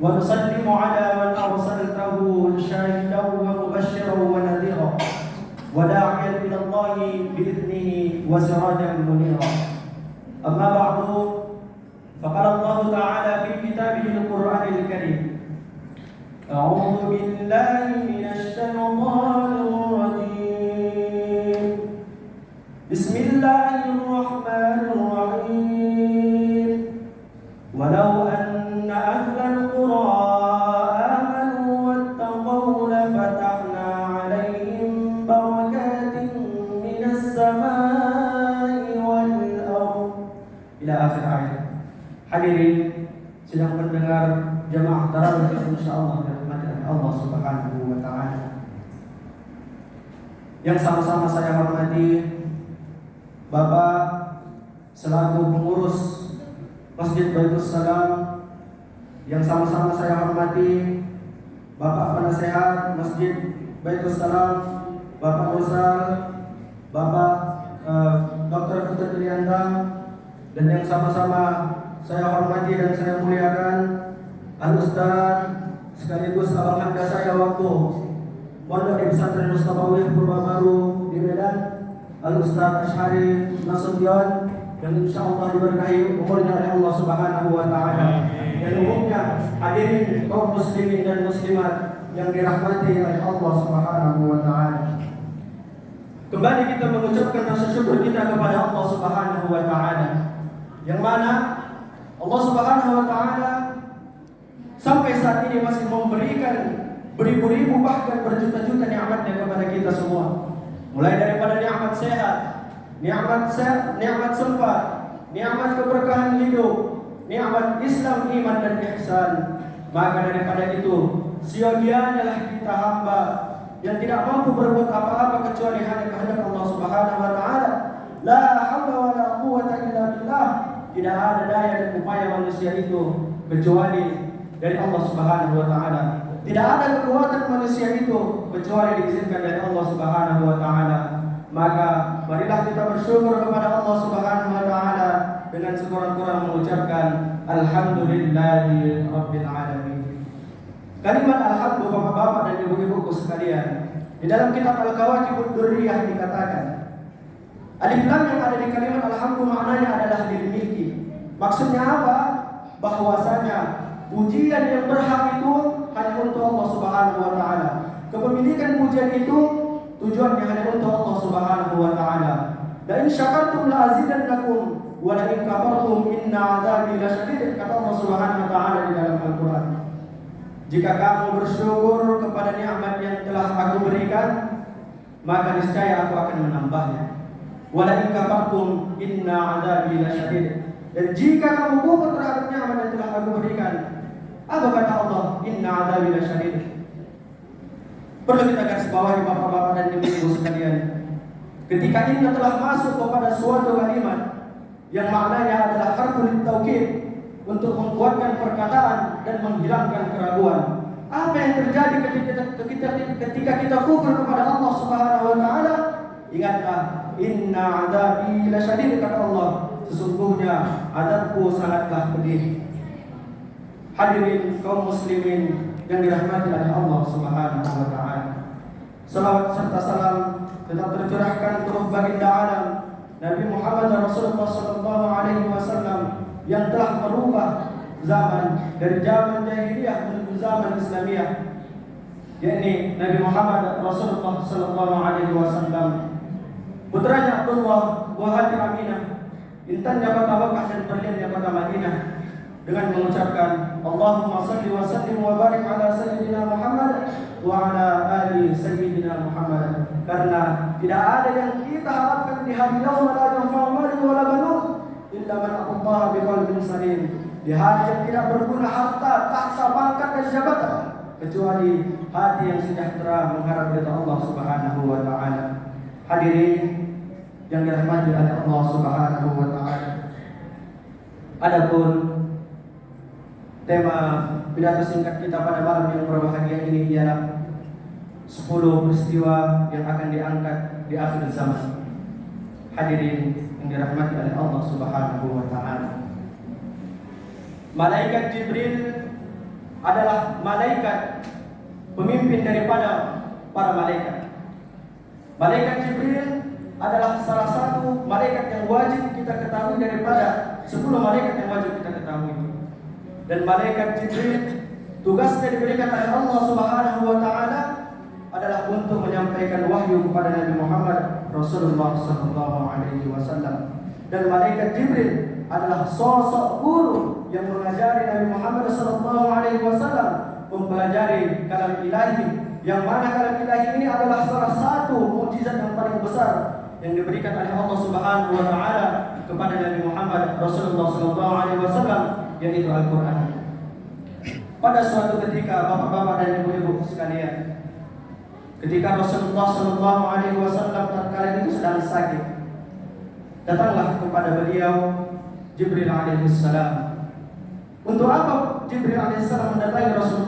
ونسلم على من أرسلته شاهدا ومبشرا ونذيرا وداعيا إلى الله بإذنه وسراجا منيرا. أما بعد، فقال الله تعالى في كتابه القرآن الكريم: أعوذ بالله من الشيطان الرجيم، بسم الله الرحمن الرحيم. ولو أن أهل القرى آمنوا واتقوا لفتحنا عليهم بركات من السماء والأرض إلى آخر آية. Hadirin sedang mendengar jamaah tarawih yang insyaallah dirahmati oleh Allah Subhanahu wa taala. Yang sama-sama saya hormati Bapak selaku pengurus Masjid Baitus Salam, yang sama-sama saya hormati Bapak penasehat Masjid Baitus Salam, Bapak Nusal, Bapak Dr. Putra Trianta, dan yang sama-sama saya hormati dan saya muliakan Al-Ustaz sekaligus abang anda saya waktu Pondok di Pesantren Mustafa Purbabaru di Medan, Al-Ustaz Ashari Nasution, yang insyaallah diberkahi umurnya oleh Allah Subhanahu wa taala. Dan umumnya hadirin kaum muslimin dan muslimat yang dirahmati oleh Allah Subhanahu wa taala. Kembali kita mengucapkan rasa syukur kita kepada Allah Subhanahu wa taala, yang mana Allah Subhanahu wa taala sampai saat ini masih memberikan beribu-ribu bahkan berjuta-juta nikmatnya kepada kita semua. Mulai daripada nikmat sehat, nikmat sempat, nikmat keberkahan hidup, nikmat Islam, iman dan ihsan. Maka daripada itu, sia-sialah kita hamba yang tidak mampu berbuat apa-apa kecuali hanya kehendak Allah Subhanahu wa taala. La haula wa la quwwata illa billah. Tidak ada daya dan upaya manusia itu kecuali dari Allah Subhanahu wa taala. Tidak ada kekuatan manusia itu kecuali diizinkan dari Allah Subhanahu wa taala. Maka marilah kita bersyukur kepada Allah Subhanahu wa taala dengan sekurang-kurang mengucapkan alhamdulillahi rabbil alamin. Kalimat alhamdulillah Bapak dan Ibu-ibuku sekalian, di dalam kitab Al-Kawakibud Durriyah dikatakan, alif lam yang ada di kalimat alhamdulillah maknanya adalah dimiliki. Maksudnya apa? Bahwasanya pujian yang berhak itu hanya untuk Allah Subhanahu wa taala. Kepemilikan pujian itu tujuannya hanya untuk Allah Subhanahu wa taala. La in syakartum la azidannakum wa la in kafartum inna 'adzabi lasyadid, kata Allah Subhanahu wa taala di dalam Al-Qur'an. Jika kamu bersyukur kepada nikmat yang telah aku berikan, maka niscaya aku akan menambahnya. Wa la in kafartum inna 'adzabi lasyadid. Dan jika kamu kufur terhadap nikmat yang telah aku berikan, apa kata Allah? Inna 'adzabi lasyadid. Perlu kita garis bawahi bapak-bapak dan ibu-ibu sekalian, ketika inna telah masuk kepada suatu kalimat yang maknanya adalah harful taukid untuk menguatkan perkataan dan menghilangkan keraguan. Apa yang terjadi ketika kita kufur kepada Allah Subhanahu wa taala? Ingatlah, inna 'adzabi lasyadid, kata Allah, sesungguhnya azabku sangatlah pedih. Hadirin kaum muslimin yang dirahmati oleh Allah Subhanahu wa taala. Salawat serta salam tetap tercurahkan terus baginda alam Nabi Muhammad Rasulullah sallallahu alaihi wasallam yang telah merubah zaman dari zaman jahiliyah menuju zaman Islamiyah, yakni Nabi Muhammad Rasulullah sallallahu alaihi wasallam, putranya Abdullah wa hati Aminah, intannya kota Makkah dan berliannya kota Madinah, dengan mengucapkan Allahumma salli wa sallim wa barik ala sayyidina Muhammad wa ala ali sayyidina Muhammad. Karena tidak ada yang kita harapkan di hari yaum la yanfa'u malun wa la banun illa man atallaha biqalbin salim. Di hari yang tidak berguna harta, tahta, pangkat dan jabatan, kecuali hati yang sejahtera mengharap ridha Allah Subhanahu wa taala. Hadirin yang dirahmati oleh Allah Subhanahu wa taala. Adapun tema pidato singkat kita pada malam yang berbahagia ini ialah 10 peristiwa yang akan diangkat di akhir zaman. Hadirin yang dirahmati oleh Allah Subhanahu wa taala. Malaikat Jibril adalah malaikat pemimpin daripada para malaikat. Malaikat Jibril adalah salah satu malaikat yang wajib kita ketahui daripada 10 malaikat yang wajib kita ketahui. Dan malaikat Jibril tugasnya diberikan oleh Allah Subhanahu wa taala adalah untuk menyampaikan wahyu kepada Nabi Muhammad Rasulullah sallallahu alaihi wasallam. Dan malaikat Jibril adalah sosok guru yang mengajari Nabi Muhammad sallallahu alaihi wasallam mempelajari kalam ilahi, yang mana kalam ilahi ini adalah salah satu mukjizat yang paling besar yang diberikan oleh Allah Subhanahu wa taala kepada Nabi Muhammad Rasulullah sallallahu alaihi wasallam, yaitu Al-Qur'an. Pada suatu ketika, bapak-bapak dan ibu-ibu sekalian, ketika Rasulullah sallallahu alaihi wasallam tatkala itu sedang sakit, datanglah kepada beliau Jibril alaihi salam. Untuk apa Jibril alaihi salam mendatangi Rasulullah